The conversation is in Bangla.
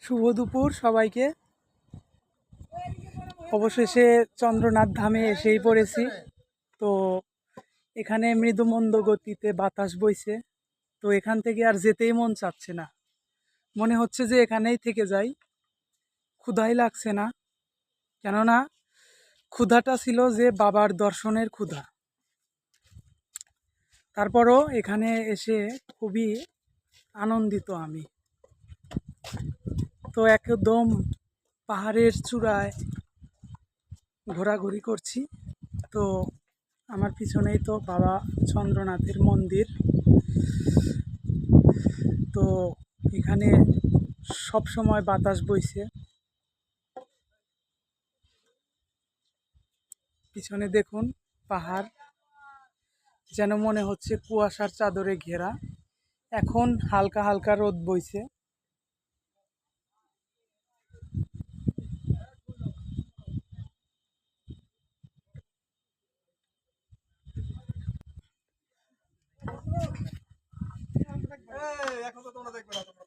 শুভ দুপুর সবাইকে। অবশেষে চন্দ্রনাথ ধামে এসেই পড়েছি। তো এখানে মৃদুমন্দ গতিতে বাতাস বইছে। তো এখান থেকে আর যেতেই মন চাচ্ছে না, মনে হচ্ছে যে এখানেই থেকে যাই। ক্ষুধাই লাগছে না, কেননা ক্ষুধাটা ছিল যে বাবার দর্শনের ক্ষুধা। তারপরও এখানে এসে খুবই আনন্দিত আমি। তো একদম পাহাড়ের চূড়ায় ঘোরাঘুরি করছি। তো আমার পিছনেই তো বাবা চন্দ্রনাথের মন্দির। তো এখানে সব সময় বাতাস বইছে। পিছনে দেখুন পাহাড়, যেন মনে হচ্ছে কুয়াশার চাদরে ঘেরা। এখন হালকা হালকা রোদ বইছে। এখন তো তোমরা দেখবে না।